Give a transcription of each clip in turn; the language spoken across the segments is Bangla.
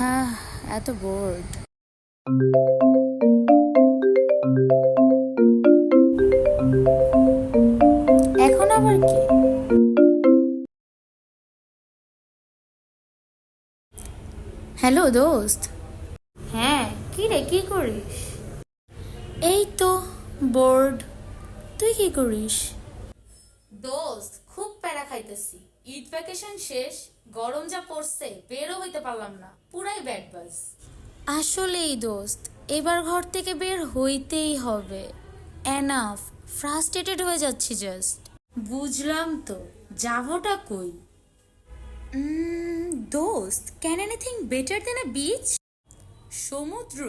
হ্যাঁ, এত বোর্ড। এখন আবার কি? হ্যালো দোস্ত। হ্যাঁ, কি রে, কি করিস? এই তো বোর্ড। তুই কি করিস? দোস্ত, খুব প্যারা খাইতেছি। ঈদ ভ্যাকেশন শেষ, গরম যা পড়ছে বেরও হইতে পারলাম না, পুরাই ব্যাড বাজ। আসলেই দোস্ত, এবার ঘর থেকে বের হইতেই হবে। এনাফ, ফ্রাস্ট্রেটেড হয়ে যাচ্ছি জাস্ট। বুঝলাম তো, যাবোটা কই? দোস্ত, can anything better then a beach? সমুদ্র?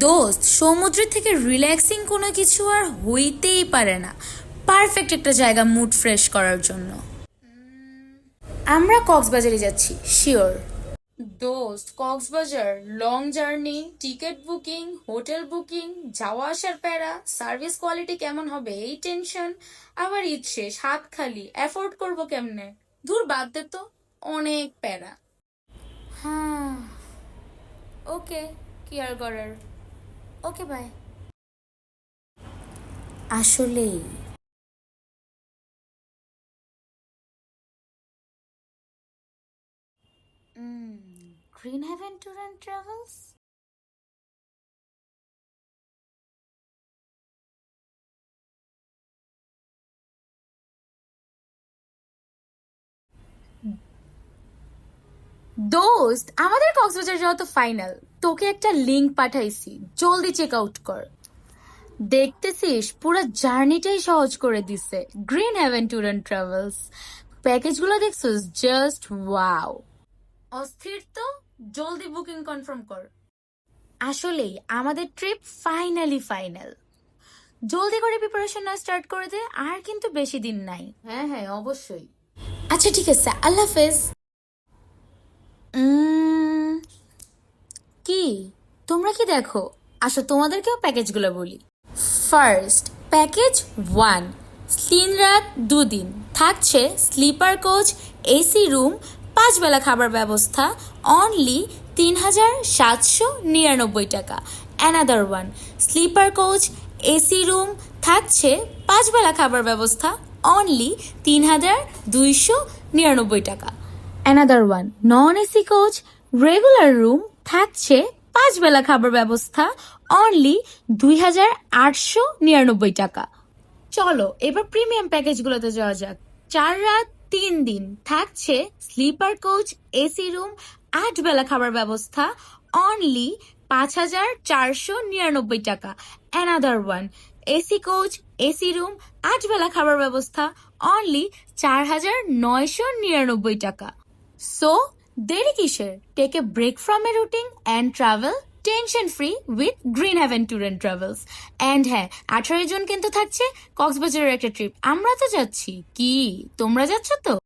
দোস্ত, সমুদ্রের থেকে রিল্যাক্সিং কোনো কিছু আর হইতেই পারে না। পারফেক্ট একটা জায়গা মুড ফ্রেশ করার জন্য। আমরা কক্সবাজারে যাচ্ছি, শিওর। দোস্ত, Cox's Bazar long journey, ticket booking, hotel booking, যাওয়া আসার প্যারা, সার্ভিস কোয়ালিটি কেমন হবে এই টেনশন, আবার ঈদ শেষ, হাত খালি, অ্যাফোর্ড করবো কেমনে? দূর, বাদ দে তো, অনেক প্যারা। হ্যাঁ, ওকে, কি আর করার। Okay, bye. আসলেই Green haven tour and Travels. দোস্ত, আমাদের কক্সবাজার যাওয়া তো ফাইনাল। তোকে একটা লিংক পাঠাইছি, জলদি চেক আউট কর। দেখতেছিস, পুরো জার্নিটাই সহজ করে দিছে green haven tour and travels. প্যাকেজগুলো দেখছিস, জাস্ট ওয়াও। অস্থির তো, জলদি বুকিং কনফার্ম কর। আসলেই আমাদের ট্রিপ ফাইনালি ফাইনাল। জলদি করে প্রিপারেশন না স্টার্ট করে দে, আর কিন্তু বেশি দিন নাই। হ্যাঁ হ্যাঁ, অবশ্যই। আচ্ছা ঠিক আছে, আল্লাহ হাফেজ। কি, তোমরা কি দেখো? আসো তোমাদেরকেও প্যাকেজগুলো বলি। ফার্স্ট প্যাকেজ 1, 3 রাত 2 দিন, থাকছে স্লিপার কোচ, এসি রুম, 5 বেলা খাবার ব্যবস্থা, অনলি 3,799 টাকা। Another one, sleeper coach, AC room, থাকছে 5 বেলা খাবার ব্যবস্থা, অনলি 3,299 টাকা। Another one, non AC coach, regular room, থাকছে 5 বেলা খাবার ব্যবস্থা, অনলি 2,899 টাকা। চলো এবার প্রিমিয়াম প্যাকেজগুলোতে যাওয়া যাক। 4 রাত 3 দিন, থাকছে স্লিপার কোচ, এসি রুম, 8 বেলা খাবার ব্যবস্থা, অনলি 5,499 টাকা। Another one, AC coach, AC room, 8 বেলা খাবার ব্যবস্থা, অনলি 4,999 টাকা। সো দেরি কিসের? Take a break from a routine and travel tension free with Green haven tour and Travels. And হ্যাঁ, 18 জুন কিন্তু থাকছে কক্সবাজারের একটা ট্রিপ। আমরা তো যাচ্ছি, কি তোমরা যাচ্ছ তো?